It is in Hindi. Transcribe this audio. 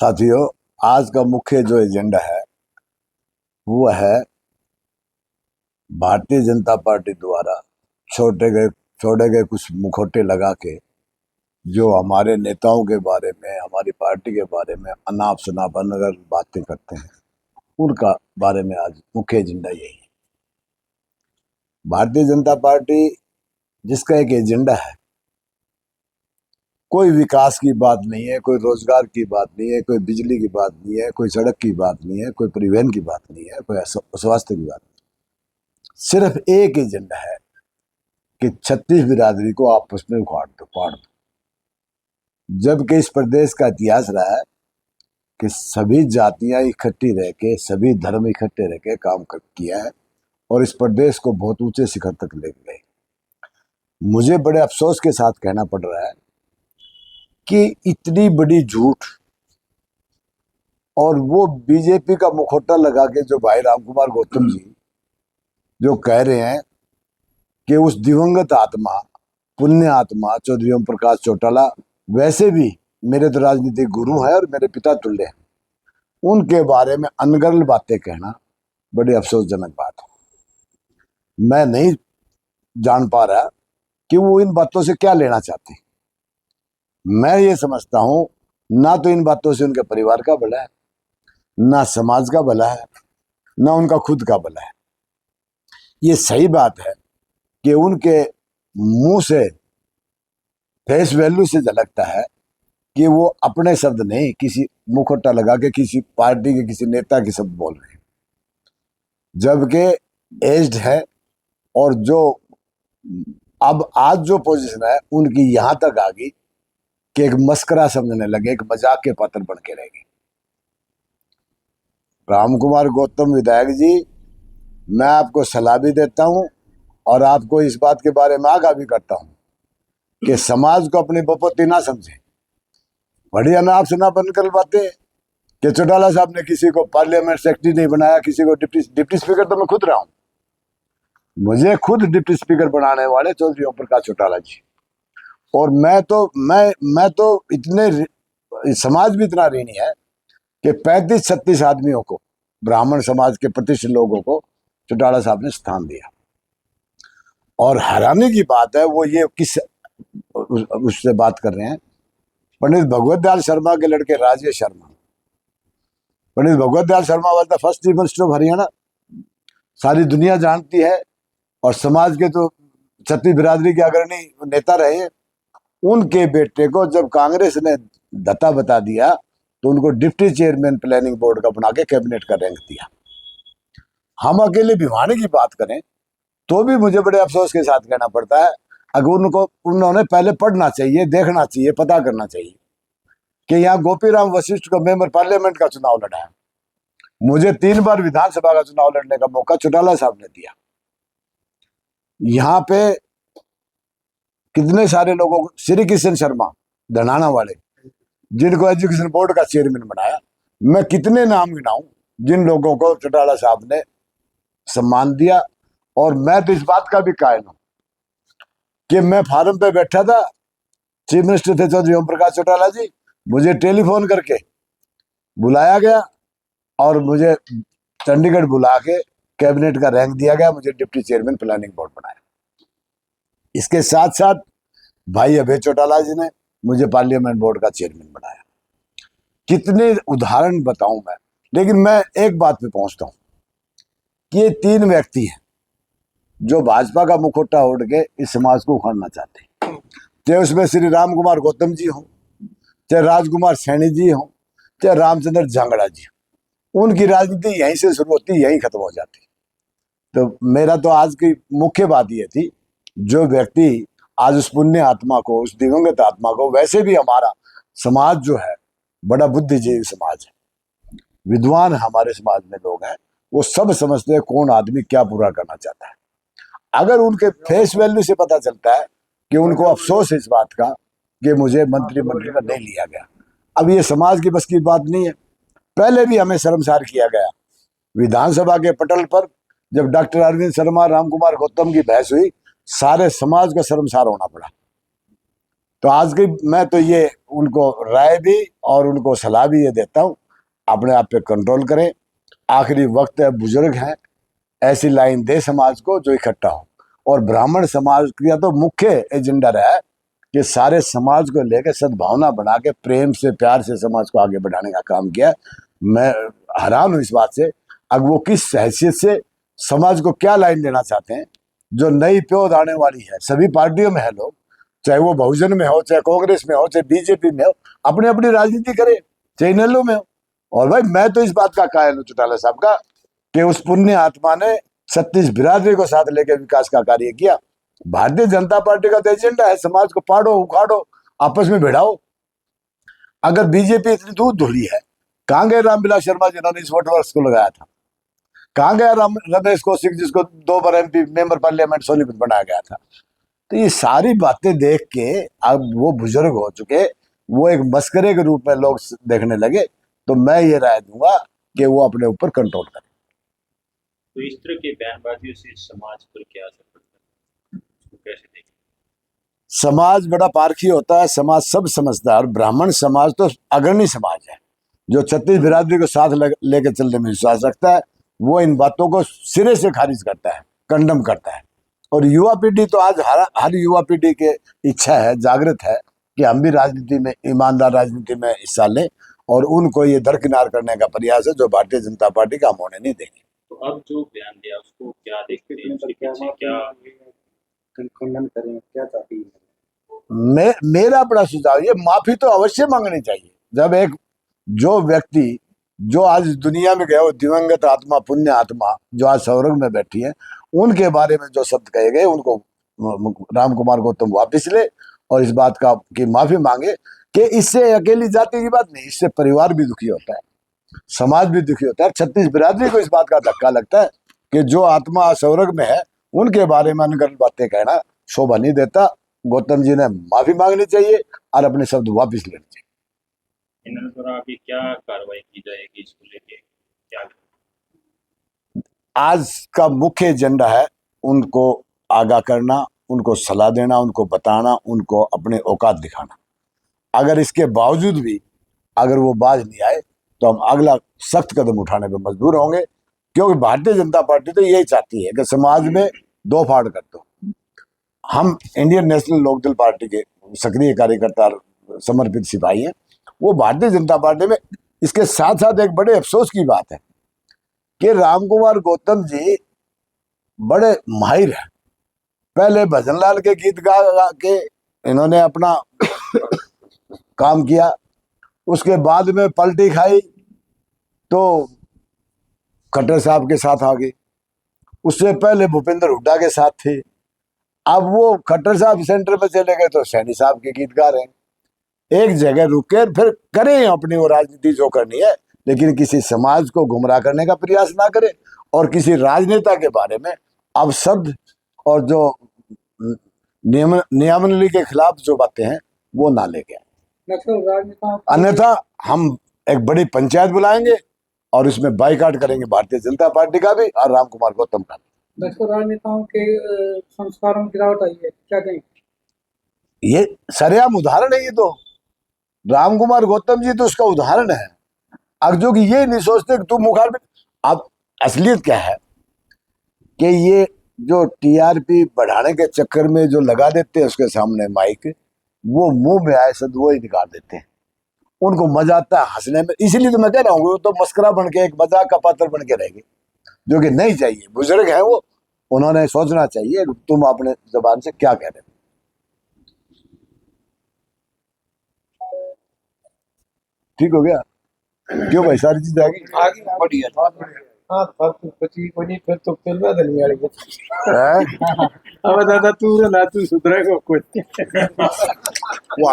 साथियों, आज का मुख्य जो एजेंडा है वो है भारतीय जनता पार्टी द्वारा छोड़े गए कुछ मुखौटे लगा के जो हमारे नेताओं के बारे में, हमारी पार्टी के बारे में अनाप शनाप अनर्गल बातें करते हैं, उनका बारे में आज मुख्य एजेंडा यही है। भारतीय जनता पार्टी जिसका एक एजेंडा है, कोई विकास की बात नहीं है, कोई रोजगार की बात नहीं है, कोई बिजली की बात नहीं है, कोई सड़क की बात नहीं है, कोई परिवहन की बात नहीं है, कोई स्वास्थ्य की बात नहीं, सिर्फ एक एजेंडा है कि छत्तीस बिरादरी को आपस में उखाड़ दो, पाड़ दो। जबकि इस प्रदेश का इतिहास रहा है कि सभी जातियां इकट्ठी रह के, सभी धर्म इकट्ठे रह के काम किया है और इस प्रदेश को बहुत ऊंचे शिखर तक ले गए। मुझे बड़े अफसोस के साथ कहना पड़ रहा है कि इतनी बड़ी झूठ, और वो बीजेपी का मुखौटा लगा के जो भाई रामकुमार गौतम जी जो कह रहे हैं कि उस दिवंगत आत्मा, पुण्य आत्मा चौधरी ओम प्रकाश चौटाला वैसे भी मेरे तो राजनीतिक गुरु है और मेरे पिता तुल्य हैं, उनके बारे में अनगढ़ बातें कहना बड़ी अफसोसजनक बात है। मैं नहीं जान पा रहा कि वो इन बातों से क्या लेना चाहते हैं। मैं ये समझता हूं ना तो इन बातों से उनके परिवार का भला है, ना समाज का भला है, ना उनका खुद का भला है। ये सही बात है कि उनके मुंह से, फेस वैल्यू से झलकता है कि वो अपने शब्द नहीं, किसी मुखौटा लगा के किसी पार्टी के किसी नेता के शब्द बोल रहे हैं, जबकि एज्ड है और जो अब आज जो पोजीशन है उनकी यहां तक आ गई कि एक मस्करा समझने लगे, एक मजाक के पात्र बन के रह गए। रामकुमार गौतम विधायक जी, मैं आपको सलाह भी देता हूं और आपको इस बात के बारे में आगाह भी करता हूं कि समाज को अपनी बपोती ना समझे। बड़ी अनाप शनाप बनकर बातें कि चौटाला साहब ने किसी को पार्लियामेंट सेक्रेटरी नहीं बनाया, किसी को डिप्टी स्पीकर तो मैं खुद रहा हूं। मुझे खुद डिप्टी स्पीकर बनाने वाले चौधरी ओम प्रकाश चौटाला जी, और मैं तो इतने समाज भी इतना ऋणी है कि 35-36 आदमियों को, ब्राह्मण समाज के प्रतिष्ठित लोगों को चौटाला साहब ने स्थान दिया। और हैरानी की बात है, वो ये किस उससे बात कर रहे हैं, पंडित भगवत दयाल शर्मा के लड़के Rajesh Sharma. Pandit Bhagwat Dayal Sharma was the first chief minister of Haryana, सारी दुनिया जानती है, और समाज के तो छत्तीस बिरादरी के अग्रणी नेता रहे। उनके बेटे को जब कांग्रेस ने धत्ता बता दिया तो उनको डिप्टी चेयरमैन प्लानिंग बोर्ड का बना के कैबिनेट का रैंक दिया। हम अकेले भिवानी की बात करें तो भी मुझे बड़े अफसोस के साथ कहना पड़ता है, अगर उन्होंने पहले पढ़ना चाहिए, देखना चाहिए, पता करना चाहिए कि यहाँ गोपीराम वशिष्ठ को मेंबर पार्लियामेंट का चुनाव लड़ा है। मुझे 3 बार विधानसभा का चुनाव लड़ने का मौका चौटाला साहब ने दिया। यहाँ पे कितने सारे लोगों को, श्री किशन शर्मा धनाना वाले, जिनको एजुकेशन बोर्ड का चेयरमैन बनाया, मैं कितने नाम गिनाऊं जिन लोगों को चौटाला साहब ने सम्मान दिया। और मैं तो इस बात का भी कायल हूं कि मैं फार्म पे बैठा था, चीफ मिनिस्टर थे चौधरी ओम प्रकाश चौटाला जी, मुझे टेलीफोन करके बुलाया गया और मुझे चंडीगढ़ बुला के कैबिनेट का रैंक दिया गया, मुझे डिप्टी चेयरमैन प्लानिंग बोर्ड बनाया। इसके साथ साथ भाई अभय चौटाला जी ने मुझे पार्लियामेंट बोर्ड का चेयरमैन बनाया। कितने उदाहरण बताऊं मैं, लेकिन मैं एक बात पे पहुंचता हूं कि ये 3 व्यक्ति हैं जो भाजपा का मुखौटा ओढ़ के इस समाज को उखाड़ना चाहते हैं। चाहे उसमें श्री रामकुमार गौतम जी हों, चाहे राजकुमार सैनी जी हों, चाहे रामचंद्र झांगड़ा जी हों, उनकी राजनीति यहीं से शुरू होती, यहीं खत्म हो जाती। तो मेरा तो आज की मुख्य बात ये थी, जो व्यक्ति आज उस पुण्य आत्मा को, उस दिवंगत आत्मा को, वैसे भी हमारा समाज जो है बड़ा बुद्धिजीवी समाज है, विद्वान हमारे समाज में लोग हैं, वो सब समझते हैं कौन आदमी क्या पूरा करना चाहता है। अगर उनके फेस वैल्यू से पता चलता है कि उनको अफसोस है इस बात का कि मुझे मंत्रिमंडल में नहीं लिया गया, अब ये समाज की बस की बात नहीं है। पहले भी हमें शर्मसार किया गया विधानसभा के पटल पर, जब डॉक्टर अरविंद शर्मा, रामकुमार गौतम की बहस हुई, सारे समाज का शर्मसार होना पड़ा। तो आज की मैं तो ये उनको राय भी और उनको सलाह भी ये देता हूँ, अपने आप पे कंट्रोल करें। आखिरी वक्त है, बुजुर्ग हैं, ऐसी लाइन दे समाज को जो इकट्ठा हो। और ब्राह्मण समाज का तो मुख्य एजेंडा रहा है कि सारे समाज को लेकर सद्भावना बना के प्रेम से प्यार से समाज को आगे बढ़ाने का काम किया। मैं हैरान हूं इस बात से, अब वो किस हैसियत से समाज को क्या लाइन देना चाहते हैं जो नई प्योद आने वाली है। सभी पार्टियों में है लोग, चाहे वो बहुजन में हो, चाहे कांग्रेस में हो, चाहे बीजेपी में हो, अपनी अपनी राजनीति करे, चाहे इनेलो में हो। और भाई मैं तो इस बात का कायल हूं चौटाला साहब का कि उस पुण्य आत्मा ने 36 बिरादरी को साथ लेकर विकास का कार्य किया। भारतीय जनता पार्टी का तो एजेंडा है समाज को पाड़ो उखाड़ो, आपस में भिड़ाओ। अगर बीजेपी इतनी दूध धुली है, कहां गए रामविलास शर्मा जिन्होंने इस वोट वर्ष को लगाया था? कहां गया रमेश कौशिक जिसको 2 बार MP मेंबर पार्लियामेंट सोनीपत बनाया गया था? तो ये सारी बातें देख के अब वो बुजुर्ग हो चुके, वो एक मस्करे के रूप में लोग देखने लगे। तो मैं ये राय दूंगा कि वो अपने ऊपर कंट्रोल करें। तो इस तरह की बयानबाजियों से समाज पर क्या असर पड़ता है, उसको कैसे देखें? समाज बड़ा पारखी होता है, समाज सब समझता है। और ब्राह्मण समाज तो अग्रणी समाज है जो 36 बिरादरी को साथ लेकर चलने में विश्वास रखता है। वो इन बातों को सिरे से खारिज करता है, कंडम करता है। और युवा पीढ़ी तो आज हर युवा पीढ़ी की इच्छा है, जागृत है कि हम भी राजनीति में, ईमानदार राजनीति में हिस्सा लें। और उनको ये दरकिनार करने का प्रयास है जो भारतीय जनता पार्टी का हम होने नहीं देंगे। तो अब जो बयान दिया उसको क्या देखते हैं, उसके पीछे क्या खंडन करें, क्या चाहती है? मेरा बड़ा सुझाव, ये माफी तो अवश्य मांगनी चाहिए। जब एक जो व्यक्ति जो आज दुनिया में गए हो, दिवंगत आत्मा, पुण्य आत्मा जो आज स्वर्ग में बैठी है, उनके बारे में जो शब्द कहे गए उनको राम कुमार गौतम वापिस ले और इस बात का की माफी मांगे कि इससे अकेली जाति की बात नहीं, इससे परिवार भी दुखी होता है, समाज भी दुखी होता है। 36 बिरादरी को इस बात का धक्का लगता है कि जो आत्मा स्वर्ग में है उनके बारे में अनगढ़ बातें कहना शोभा नहीं देता। गौतम जी ने माफी मांगनी चाहिए और अपने शब्द वापिस लेने चाहिए। इन द्वारा अभी क्या कार्रवाई की जाएगी इसको लेके, क्या? आज का मुख्य एजेंडा है उनको आगाह करना, उनको सलाह देना, उनको बताना, उनको अपने औकात दिखाना। अगर इसके बावजूद भी अगर वो बाज नहीं आए तो हम अगला सख्त कदम उठाने पर मजबूर होंगे, क्योंकि भारतीय जनता पार्टी तो यही चाहती है कि समाज में दो फाड़ कर दो। हम इंडियन नेशनल लोकदल पार्टी के सक्रिय कार्यकर्ता, समर्पित सिपाही हैं। वो भारतीय जनता पार्टी में, इसके साथ साथ एक बड़े अफसोस की बात है कि राम कुमार गौतम जी बड़े माहिर हैं। पहले भजनलाल के गीत गा के इन्होंने अपना काम किया, उसके बाद में पलटी खाई तो खट्टर साहब के साथ आ गए। उससे पहले भूपेंद्र हुड्डा के साथ थे। अब वो खट्टर साहब सेंटर में चले गए तो सैनी साहब के गीत गा रहे हैं। एक जगह रुके, फिर करें अपनी वो राजनीति जो करनी है, लेकिन किसी समाज को गुमराह करने का प्रयास ना करें और किसी राजनेता के बारे में अपशब्द और जो नियमावली के खिलाफ जो बातें हैं वो ना लेके आए। अन्यथा हम एक बड़ी पंचायत बुलाएंगे और इसमें बाइकाट करेंगे भारतीय जनता पार्टी का भी और राम कुमार गौतम का भी। राजनेताओं के संस्कारों में गिरावट आई है, क्या कहें? ये सरेआम उदाहरण है। ये तो राम कुमार गौतम जी तो उसका उदाहरण है। अब जो कि ये नहीं सोचते कि तुम मुखार में, अब असलियत क्या है कि ये जो TRP बढ़ाने के चक्कर में जो लगा देते हैं उसके सामने माइक, वो मुंह में आए सद वो ही निकाल देते हैं। उनको मजा आता है हंसने में। इसीलिए तो मैं कह रहा हूँ वो तो मस्करा बन के, एक मजाक का पात्र बन के रहेंगे, जो कि नहीं चाहिए। बुजुर्ग है वो, उन्होंने सोचना चाहिए तुम अपने जबान से क्या कह रहे हो। ठीक हो गया? क्यों भाई, सारी चीज आगे बढ़िया, बहुत बढ़िया। हाँ, फिर तो फिर बदल में आएगी। है? अब दादा तू ना तू सुधरेगा कुछ। वो